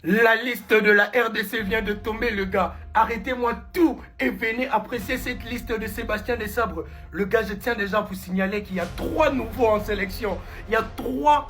La liste de la RDC vient de tomber, le gars. Arrêtez-moi tout et venez apprécier cette liste de Sébastien Desabre. Le gars, je tiens déjà à vous signaler qu'il y a 3 nouveaux en sélection. Il y a trois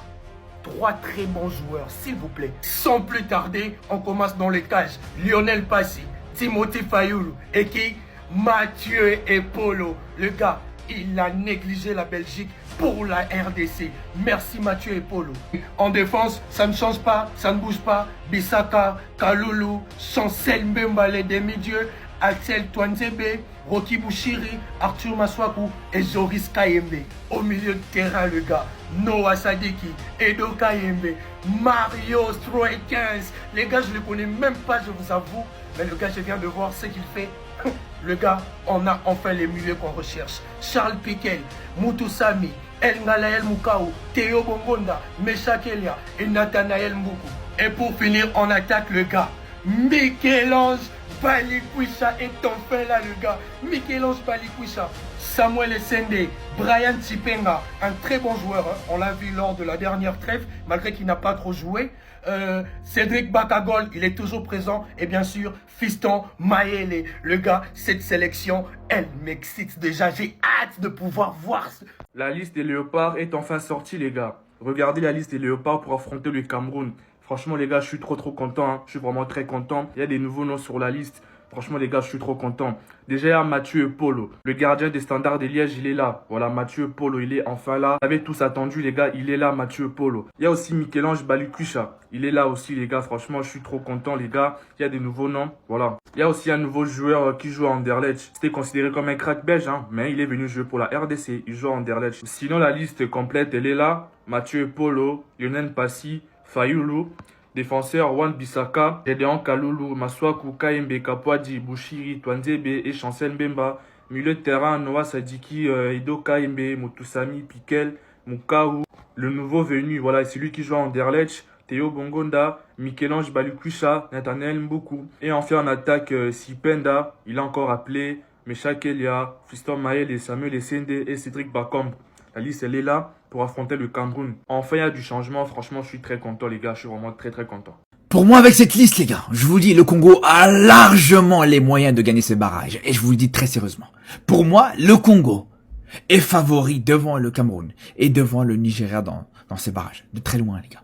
très bons joueurs, s'il vous plaît. Sans plus tarder, on commence dans les cages. Lionel Passy, Timothy Fayoulou et qui Mathieu Epolo. Le gars, il a négligé la Belgique pour la RDC. Merci Mathieu Epolo. En défense, ça ne change pas, ça ne bouge pas. Bissaka, Kaloulou, Chancel Mbemba, les demi-dieux, Axel Twanzebe, Rocky Bouchiri, Arthur Maswaku et Joris Kayembe. Au milieu de terrain, le gars, Noah Sadiki, Edo Kayembe, Mario Stroy 15. Les gars, je ne le connais même pas, je vous avoue. Mais le gars, je viens de voir ce qu'il fait. Le gars, on a enfin les milieux qu'on recherche. Charles Piquel, Moutou Sami, El Ngalael Moukao, Théo Bongonda, Mesha Kelia et Nathanaël Mboukou. Et pour finir, on attaque le gars. Michel-Ange Balikwisha est enfin là, le gars. Michel-Ange Balikwisha. Samuel Essende, Brian Tipenga, un très bon joueur. Hein. On l'a vu lors de la dernière trêve, malgré qu'il n'a pas trop joué. Cédric Bakagol, il est toujours présent. Et bien sûr, Fiston Maele. Le gars, cette sélection, elle m'excite déjà. J'ai hâte de pouvoir voir. La liste des léopards est enfin sortie, les gars. Regardez la liste des léopards pour affronter le Cameroun. Franchement, les gars, je suis trop content. Hein. Je suis vraiment très content. Il y a des nouveaux noms sur la liste. Franchement, les gars, je suis trop content. Déjà, il y a Mathieu Polo. Le gardien des Standards de Liège, il est là. Voilà, Mathieu Polo, il est enfin là. Vous avez tous attendu, les gars, il est là, Mathieu Polo. Il y a aussi Michel-Ange Balikwisha. Il est là aussi, les gars. Franchement, je suis trop content, les gars. Il y a des nouveaux noms. Voilà. Il y a aussi un nouveau joueur qui joue à Anderlecht. C'était considéré comme un crack belge, hein, mais il est venu jouer pour la RDC. Il joue à Anderlecht. Sinon, la liste complète, elle est là. Mathieu Polo, Lionel Passy, Fayoulou. Défenseurs Wan Bissaka, Gédéon Kaloulou, Maswaku, Kayembe, Kapwadi, Bouchiri, Twanzebe et Chancel Mbemba. Milieu de terrain, Noah Sadiki, Edo Kayembe, Moutoussami, Piquel, Mukaou. Le nouveau venu, voilà, c'est lui qui joue à Anderlecht. Théo Bongonda, Michel-Ange Balikwisha, Nathanaël Mboukou. Et enfin en attaque, Sipenda, il a encore appelé Mesha Kelia, Fiston Maël et Samuel Essende et Cédric Bakamb. La liste, elle est là pour affronter le Cameroun. Enfin, il y a du changement. Franchement, je suis très content, les gars. Je suis vraiment très content. Pour moi, avec cette liste, les gars, je vous dis, le Congo a largement les moyens de gagner ce barrage. Et je vous le dis très sérieusement. Pour moi, le Congo est favori devant le Cameroun et devant le Nigeria dans ces barrages. De très loin, les gars.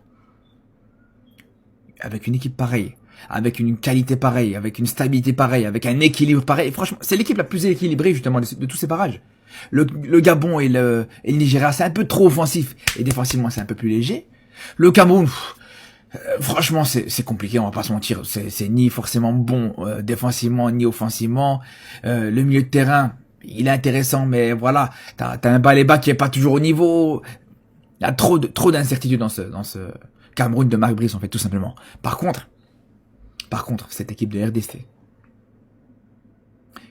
Avec une équipe pareille, avec une qualité pareille, avec une stabilité pareille, avec un équilibre pareil. Franchement, c'est l'équipe la plus équilibrée, justement, de tous ces barrages. Le Gabon et le Nigeria, c'est un peu trop offensif. Et défensivement, c'est un peu plus léger. Le Cameroun, franchement, c'est compliqué, on va pas se mentir. C'est ni forcément bon défensivement, ni offensivement. Le milieu de terrain, il est intéressant, mais voilà, t'as un Baleba qui est pas toujours au niveau. Il y a trop d'incertitudes dans ce Cameroun de Marc Brice, en fait, tout simplement. Par contre, cette équipe de RDC,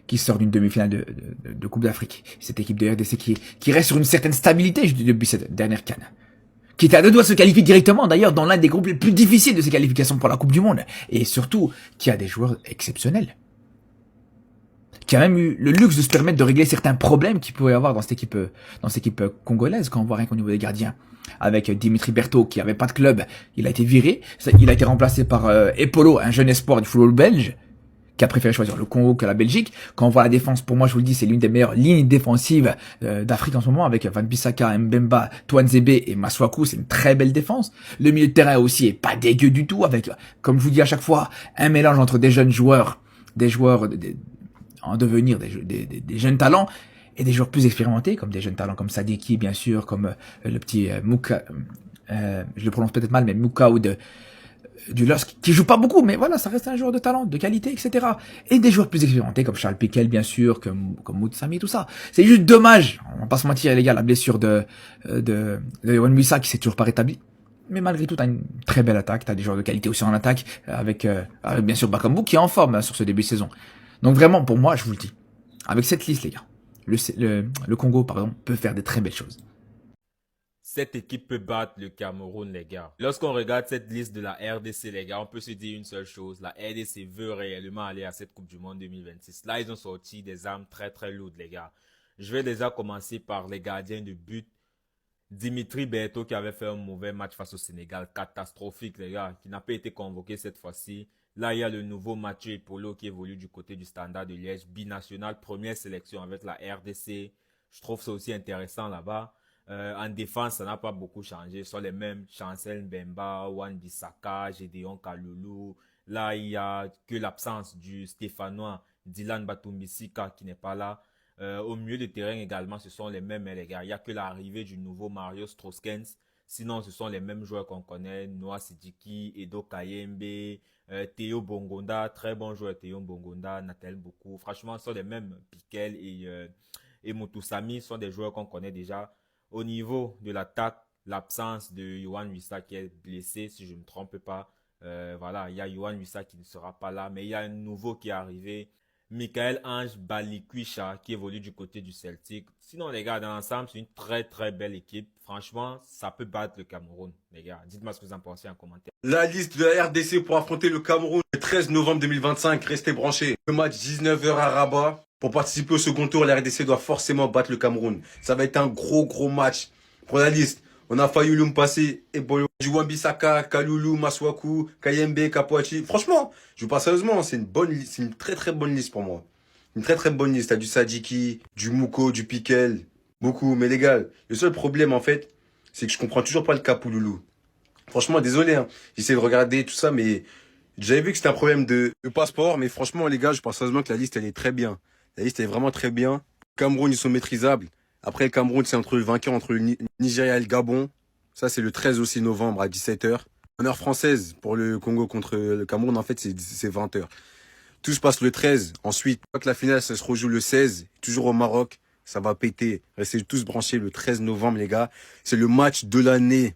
qui sort d'une demi-finale de Coupe d'Afrique. Cette équipe de RDC qui reste sur une certaine stabilité depuis cette dernière CAN. Qui était à 2 doigts de se qualifier directement, d'ailleurs, dans l'un des groupes les plus difficiles de ces qualifications pour la Coupe du Monde. Et surtout, qui a des joueurs exceptionnels. Qui a même eu le luxe de se permettre de régler certains problèmes qu'il pouvait y avoir dans cette équipe congolaise, quand on voit rien qu'au niveau des gardiens. Avec Dimitri Berthaud, qui avait pas de club, il a été viré. Il a été remplacé par Epolo, un jeune espoir du football belge, qui a préféré choisir le Congo que la Belgique. Quand on voit la défense, pour moi, je vous le dis, c'est l'une des meilleures lignes défensives d'Afrique en ce moment, avec Van Bissaka, Mbemba, Twanzebe et Maswaku. C'est une très belle défense. Le milieu de terrain aussi est pas dégueu du tout, avec, comme je vous dis à chaque fois, un mélange entre des jeunes joueurs, en devenir, des jeunes talents, et des joueurs plus expérimentés, comme des jeunes talents comme Sadiki, bien sûr, comme le petit Mouka, je le prononce peut-être mal, mais Mouka ou du LOSC, qui joue pas beaucoup, mais voilà, ça reste un joueur de talent, de qualité, etc. Et des joueurs plus expérimentés, comme Charles Piquel, bien sûr, comme Moutsami, tout ça. C'est juste dommage, on va pas se mentir, les gars, la blessure de Wan-Bissaka qui s'est toujours pas rétabli. Mais malgré tout, t'as une très belle attaque, t'as des joueurs de qualité aussi en attaque, avec bien sûr Bakambu, qui est en forme sur ce début de saison. Donc vraiment, pour moi, je vous le dis, avec cette liste, les gars, le Congo, pardon, peut faire des très belles choses. Cette équipe peut battre le Cameroun, les gars. Lorsqu'on regarde cette liste de la RDC, les gars, on peut se dire une seule chose. La RDC veut réellement aller à cette Coupe du Monde 2026. Là, ils ont sorti des armes très lourdes, les gars. Je vais déjà commencer par les gardiens de but. Dimitri Berto qui avait fait un mauvais match face au Sénégal, catastrophique les gars, qui n'a pas été convoqué cette fois-ci. Là, il y a le nouveau Mathieu Epolo qui évolue du côté du Standard de Liège, binational, première sélection avec la RDC. Je trouve ça aussi intéressant là-bas. En défense, ça n'a pas beaucoup changé. Ce sont les mêmes Chancel Mbemba, Wan Bissaka, Gédéon Kaloulou. Là, il y a que l'absence du Stéphanois Dylan Batumbisika qui n'est pas là. Au milieu de terrain également, ce sont les mêmes, hein, les gars. Il n'y a que l'arrivée du nouveau Mario Stroskens. Sinon, ce sont les mêmes joueurs qu'on connaît. Noah Sidiki, Edo Kayembe, Théo Bongonda. Très bon joueur, Théo Bongonda, Nathel beaucoup. Franchement, ce sont les mêmes. Piquel et Mutusami sont des joueurs qu'on connaît déjà. Au niveau de l'attaque, l'absence de Yohan Wissa qui est blessé, si je ne me trompe pas. Voilà, il y a Yohan Wissa qui ne sera pas là, mais il y a un nouveau qui est arrivé. Michael Ange Balikwisha qui évolue du côté du Celtic. Sinon, les gars, dans l'ensemble, c'est une très très belle équipe. Franchement, ça peut battre le Cameroun, les gars. Dites-moi ce que vous en pensez en commentaire. La liste de la RDC pour affronter le Cameroun le 13 novembre 2025. Restez branchés. Le match 19h à Rabat. Pour participer au second tour, la RDC doit forcément battre le Cameroun. Ça va être un gros match. Pour la liste, on a Fayulu Mpassé, Ebolo, Juwambisaka, Kaloulou, Maswaku, Kayembe, Kapoachi. Franchement, je vous parle sérieusement, c'est une très bonne liste pour moi. Une très bonne liste. T'as du Sadiki, du Mouko, du Piquel, beaucoup. Mais les gars, le seul problème en fait, c'est que je comprends toujours pas le Kapouloulou. Franchement, désolé, hein. J'essaie de regarder tout ça, mais j'avais vu que c'était un problème de passeport. Mais franchement, les gars, je pense sérieusement que la liste, elle est très bien. La liste est vraiment très bien. Cameroun, ils sont maîtrisables. Après, le Cameroun, c'est entre le vainqueur entre le Nigeria et le Gabon. Ça, c'est le 13 aussi novembre à 17h. En heure française pour le Congo contre le Cameroun, en fait, c'est 20h. Tout se passe le 13. Ensuite, la finale, ça se rejoue le 16. Toujours au Maroc. Ça va péter. Restez tous branchés le 13 novembre, les gars. C'est le match de l'année.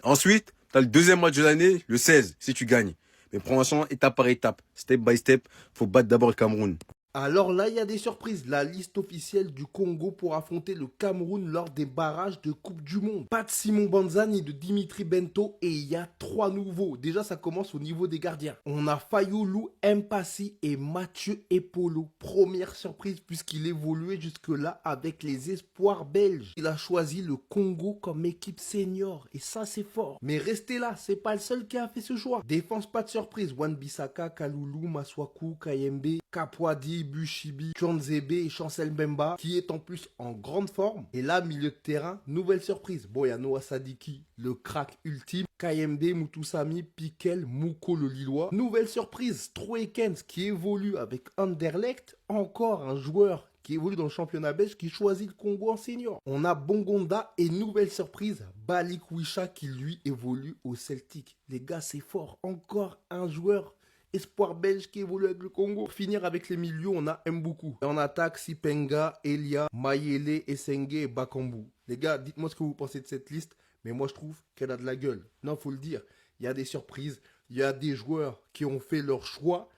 Ensuite, tu as le deuxième match de l'année, le 16, si tu gagnes. Mais pour l'instant, étape par étape, step by step, faut battre d'abord le Cameroun. Alors là, il y a des surprises. La liste officielle du Congo pour affronter le Cameroun lors des barrages de Coupe du Monde. Pas de Simon Banza ni de Dimitri Bento et il y a 3 nouveaux. Déjà, ça commence au niveau des gardiens. On a Fayulu Mpassi et Mathieu Epolo. Première surprise puisqu'il évoluait jusque-là avec les espoirs belges. Il a choisi le Congo comme équipe senior et ça, c'est fort. Mais restez là, c'est pas le seul qui a fait ce choix. Défense, pas de surprise. Wan Bissaka, Kaloulou, Maswaku, Kayembe, Kapwadi, Bushibi, Chonzebe et Chancel Mbemba qui est en plus en grande forme. Et là, milieu de terrain, nouvelle surprise. Bon, il y a Noah Sadiki, le crack ultime. Kayembe, Mutusami, Piquel, Mouko le Lillois. Nouvelle surprise, Stroekens qui évolue avec Anderlecht. Encore un joueur qui évolue dans le championnat belge qui choisit le Congo en senior. On a Bongonda et nouvelle surprise, Balikwisha qui lui évolue au Celtic. Les gars, c'est fort. Encore un joueur espoir belge qui évolue avec le Congo. Pour finir avec les milieux, on a Mboukou. Et en attaque, Sipenga, Elia, Mayele, Essenge et Bakambu. Les gars, dites-moi ce que vous pensez de cette liste. Mais moi, je trouve qu'elle a de la gueule. Non, faut le dire. Il y a des surprises. Il y a des joueurs qui ont fait leur choix.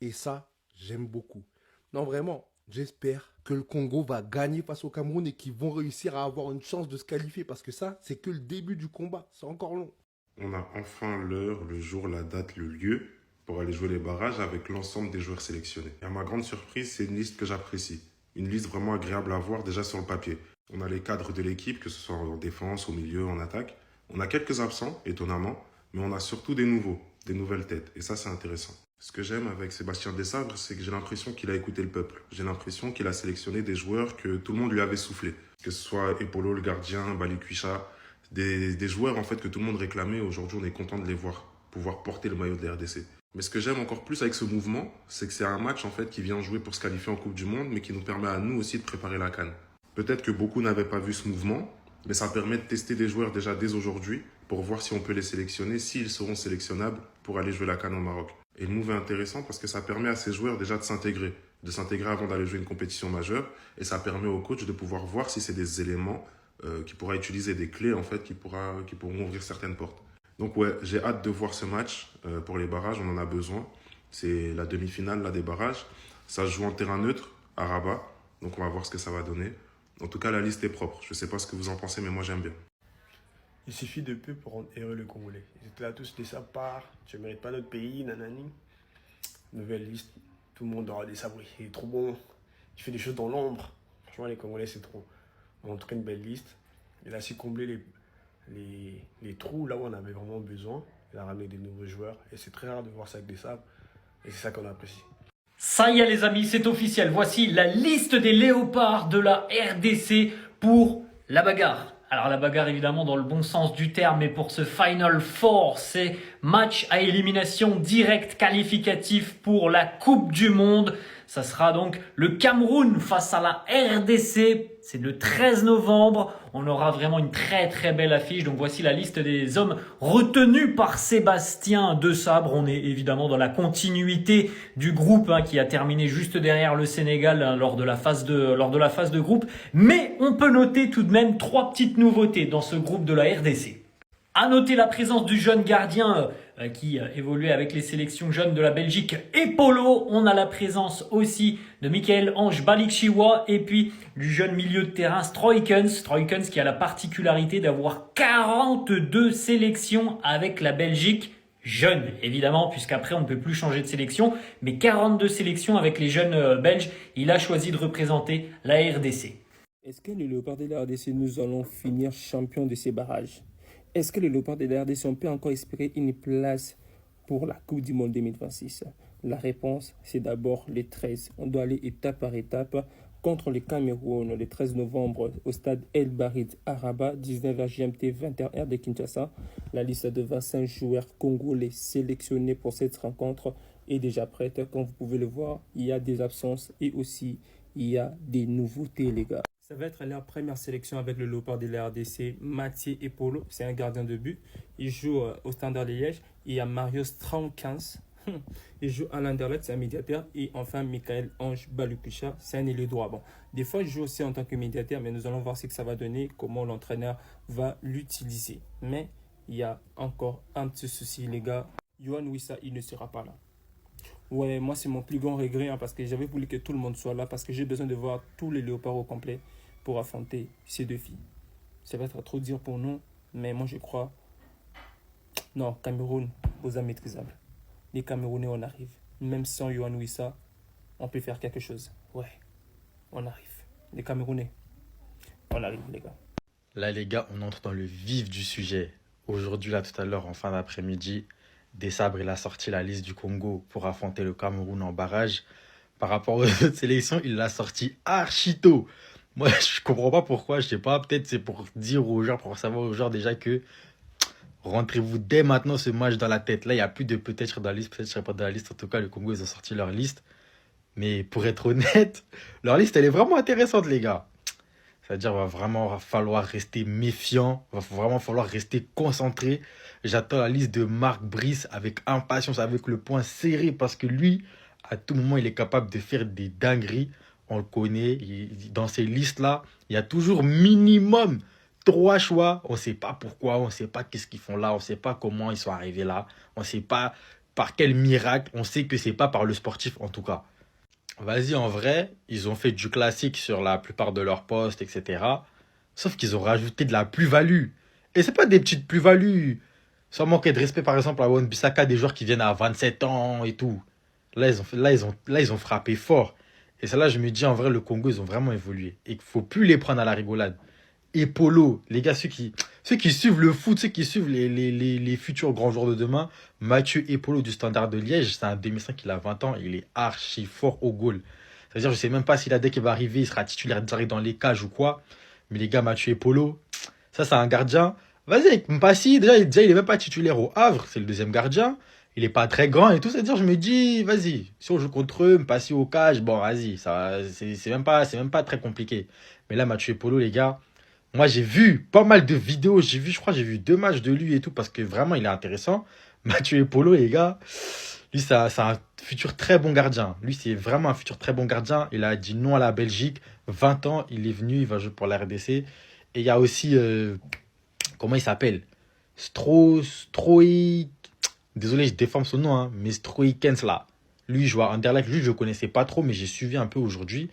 Et ça, j'aime beaucoup. Non, vraiment, j'espère que le Congo va gagner face au Cameroun et qu'ils vont réussir à avoir une chance de se qualifier. Parce que ça, c'est que le début du combat. C'est encore long. On a enfin l'heure, le jour, la date, le lieu pour aller jouer les barrages avec l'ensemble des joueurs sélectionnés. Et à ma grande surprise, c'est une liste que j'apprécie. Une liste vraiment agréable à voir déjà sur le papier. On a les cadres de l'équipe, que ce soit en défense, au milieu, en attaque. On a quelques absents, étonnamment, mais on a surtout des nouveaux, des nouvelles têtes. Et ça, c'est intéressant. Ce que j'aime avec Sébastien Desabre, c'est que j'ai l'impression qu'il a écouté le peuple. J'ai l'impression qu'il a sélectionné des joueurs que tout le monde lui avait soufflé. Que ce soit Epolo, le gardien, Balikwisha, des joueurs en fait que tout le monde réclamait. Aujourd'hui, on est content de les voir pouvoir porter le maillot de la RDC. Mais ce que j'aime encore plus avec ce mouvement, c'est que c'est un match en fait qui vient jouer pour se qualifier en Coupe du Monde, mais qui nous permet à nous aussi de préparer la CAN. Peut-être que beaucoup n'avaient pas vu ce mouvement, mais ça permet de tester des joueurs déjà dès aujourd'hui pour voir si on peut les sélectionner, s'ils seront sélectionnables pour aller jouer la CAN au Maroc. Et le move est intéressant parce que ça permet à ces joueurs déjà de s'intégrer avant d'aller jouer une compétition majeure, et ça permet au coach de pouvoir voir si c'est des éléments qui pourra utiliser, des clés en fait qui pourront ouvrir certaines portes. Donc ouais, j'ai hâte de voir ce match pour les barrages, on en a besoin. C'est la demi-finale là, des barrages. Ça se joue en terrain neutre, à Rabat. Donc on va voir ce que ça va donner. En tout cas, la liste est propre. Je ne sais pas ce que vous en pensez, mais moi j'aime bien. Il suffit de peu pour rendre heureux le Congolais. Ils étaient là tous de sa part. Tu ne mérites pas notre pays, nanani. Nouvelle liste. Tout le monde aura des sabris. Il est trop bon. Il fait des choses dans l'ombre. Franchement, les Congolais, c'est trop. En tout cas, une belle liste. Il a su combler les trous là où on avait vraiment besoin. Il a ramené des nouveaux joueurs. Et c'est très rare de voir ça avec des Sabres. Et c'est ça qu'on apprécie. Ça y est les amis, c'est officiel. Voici la liste des léopards de la RDC pour la bagarre. Alors la bagarre évidemment dans le bon sens du terme, mais pour ce Final Four, c'est match à élimination directe qualificatif pour la Coupe du Monde. Ça sera donc le Cameroun face à la RDC. C'est le 13 novembre. On aura vraiment une très très belle affiche. Donc voici la liste des hommes retenus par Sébastien Desabre. On est évidemment dans la continuité du groupe qui a terminé juste derrière le Sénégal lors de la phase de groupe. Mais on peut noter tout de même 3 petites nouveautés dans ce groupe de la RDC. À noter la présence du jeune gardien qui évoluait avec les sélections jeunes de la Belgique et Polo. On a la présence aussi de Michael-Ange Balikchiwa et puis du jeune milieu de terrain Stroikens. Stroikens qui a la particularité d'avoir 42 sélections avec la Belgique jeune, évidemment, puisqu'après on ne peut plus changer de sélection. Mais 42 sélections avec les jeunes belges. Il a choisi de représenter la RDC. Est-ce que les Léopards de la RDC, nous allons finir champion de ces barrages? Est-ce que les Léopards de la RDC, on peut encore espérer une place pour la Coupe du Monde 2026? La réponse, c'est d'abord les 13. On doit aller étape par étape contre le Cameroun le 13 novembre au stade El Barid à Rabat, 19h GMT, 21h de Kinshasa. La liste de 25 joueurs congolais sélectionnés pour cette rencontre est déjà prête. Comme vous pouvez le voir, il y a des absences et aussi il y a des nouveautés, les gars. Ça va être leur première sélection avec le Léopard de la RDC, Mathieu Epolo, c'est un gardien de but. Il joue au Standard de Liège. Il y a Mario Stroikens, il joue à l'Anderlecht, c'est un médiateur. Et enfin, Michael-Ange Balikchiwa, c'est un ailier droit. Bon, des fois, il joue aussi en tant que médiateur, mais nous allons voir ce que ça va donner, comment l'entraîneur va l'utiliser. Mais il y a encore un petit souci, les gars. Yohan Wissa, il ne sera pas là. Ouais, moi, c'est mon plus grand regret parce que j'avais voulu que tout le monde soit là parce que j'ai besoin de voir tous les léopards au complet pour affronter ces deux filles. Ça va être trop dur pour nous, mais moi, je crois... Non, Cameroun, aux âmes maîtrisables. Les Camerounais, on arrive. Même sans Yohan Wissa, on peut faire quelque chose. Ouais, on arrive. Les Camerounais, on arrive, les gars. Là, les gars, on entre dans le vif du sujet. Aujourd'hui, là, tout à l'heure, en fin d'après-midi, Desabre, il a sorti la liste du Congo pour affronter le Cameroun en barrage. Par rapport aux autres sélections, il l'a sorti archi tôt. Moi, je comprends pas pourquoi, je sais pas, peut-être c'est pour dire aux joueurs, pour savoir aux joueurs déjà que rentrez-vous dès maintenant ce match dans la tête. Là, il n'y a plus de peut-être dans la liste, peut-être je serai pas dans la liste. En tout cas, le Congo, ils ont sorti leur liste. Mais pour être honnête, leur liste, elle est vraiment intéressante, les gars. C'est-à-dire, il va vraiment falloir rester méfiant, il va vraiment falloir rester concentré. J'attends la liste de Marc Brice avec impatience, avec le poing serré, parce que lui, à tout moment, il est capable de faire des dingueries. On le connaît. Dans ces listes-là, il y a toujours minimum 3 choix. On ne sait pas pourquoi, on ne sait pas qu'est-ce qu'ils font là, on ne sait pas comment ils sont arrivés là, on ne sait pas par quel miracle. On sait que ce n'est pas par le sportif, en tout cas. Vas-y, en vrai, ils ont fait du classique sur la plupart de leurs postes, etc. Sauf qu'ils ont rajouté de la plus-value. Et c'est pas des petites plus-values. Sans manquer de respect, par exemple, à Wan-Bissaka, des joueurs qui viennent à 27 ans et tout. Là, ils ont frappé fort. Et c'est là, je me dis, en vrai, le Congo, ils ont vraiment évolué. Et qu'il ne faut plus les prendre à la rigolade. Et Polo, les gars, ceux qui suivent le foot, ceux qui suivent les futurs grands joueurs de demain, Mathieu Epolo du Standard de Liège, c'est un 2005, il a 20 ans, il est archi fort au goal. C'est-à-dire, je ne sais même pas si là, dès qu'il va arriver, il sera titulaire direct dans les cages ou quoi. Mais les gars, Mathieu Epolo, ça, c'est un gardien. Vas-y, avec Mpassi, déjà, il n'est même pas titulaire au Havre, c'est le deuxième gardien. Il n'est pas très grand et tout, c'est-à-dire, je me dis, vas-y, si on joue contre eux, Mpassi au cage, bon, vas-y, c'est même pas très compliqué. Mais là, Mathieu Epolo, les gars, moi, j'ai vu pas mal de vidéos, je crois, j'ai vu 2 matchs de lui et tout, parce que vraiment, il est intéressant. Mathieu Epolo, les gars, lui, c'est un futur très bon gardien. Lui, c'est vraiment un futur très bon gardien. Il a dit non à la Belgique. 20 ans, il est venu, il va jouer pour la RDC. Et il y a aussi, comment il s'appelle? Désolé, je déforme son nom, hein, mais Stroikens, là. Lui, il joue à Anderlecht. Lui, je ne connaissais pas trop, mais j'ai suivi un peu aujourd'hui.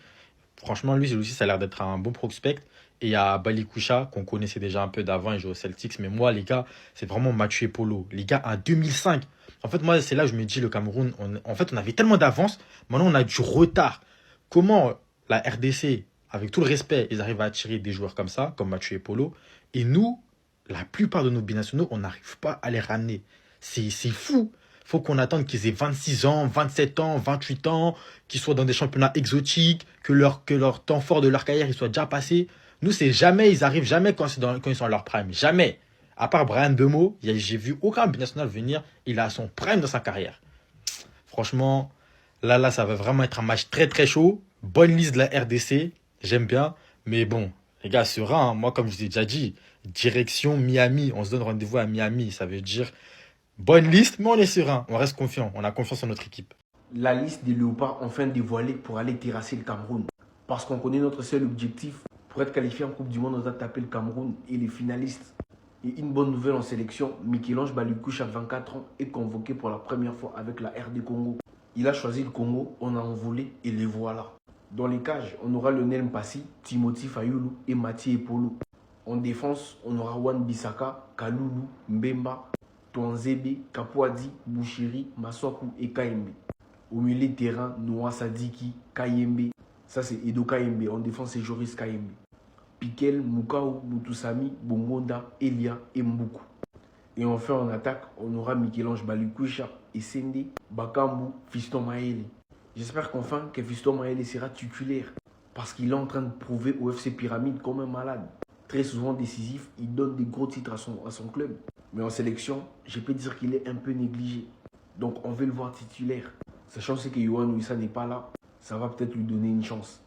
Franchement, lui aussi, ça a l'air d'être un bon prospect. Et il y a Balikchiwa, qu'on connaissait déjà un peu d'avant, il joue au Celtics. Mais moi, les gars, c'est vraiment Mathieu Epolo. Les gars, en 2005. En fait, moi, c'est là que je me dis, le Cameroun, on avait tellement d'avance. Maintenant, on a du retard. Comment la RDC avec tout le respect, ils arrivent à attirer des joueurs comme ça, comme Mathieu et Polo. Et nous, la plupart de nos binationaux, on n'arrive pas à les ramener. C'est fou. Faut qu'on attende qu'ils aient 26 ans, 27 ans, 28 ans, qu'ils soient dans des championnats exotiques, que leur temps fort de leur carrière il soit déjà passé. Nous, c'est jamais, ils arrivent jamais quand ils sont à leur prime. Jamais. À part Brian Bemo, j'ai vu aucun binational venir, il a son prime dans sa carrière. Franchement, là, ça va vraiment être un match très très chaud. Bonne liste de la RDC, j'aime bien. Mais bon, les gars, serein, hein. Moi, comme je vous ai déjà dit, direction Miami. On se donne rendez-vous à Miami. Ça veut dire bonne liste, mais on est serein. On reste confiant. On a confiance en notre équipe. La liste des Léopards enfin dévoilée pour aller terrasser le Cameroun. Parce qu'on connaît notre seul objectif. Pour être qualifié en Coupe du Monde, on doit taper le Cameroun et les finalistes. Et une bonne nouvelle en sélection, Michel-Ange Balikouche à 24 ans est convoqué pour la première fois avec la RD Congo. Il a choisi le Congo, on a envolé et les voilà. Dans les cages, on aura Lionel Mpassi, Timothy Fayoulou et Mathieu Epolo. En défense, on aura Wan Bissaka, Kaloulou, Mbemba, Twanzebe, Kapouadi, Bouchiri, Maswaku et Kayembe. Au milieu de terrain, Noah Sadiki, Kayembe. Ça c'est Edo Kayembe. En défense, c'est Joris Kayembe. Piquel, Mukau, Mutusami, Bongonda, Elia et Mboukou. Et enfin en attaque, on aura Michel-Ange Balikoucha et Sende, Bakambu, Fiston Maele. J'espère qu'enfin que Fiston Maele sera titulaire parce qu'il est en train de prouver au FC Pyramide comme un malade. Très souvent décisif, il donne des gros titres à son club. Mais en sélection, je peux dire qu'il est un peu négligé. Donc on veut le voir titulaire. Sachant que Yohan Wissa n'est pas là, ça va peut-être lui donner une chance.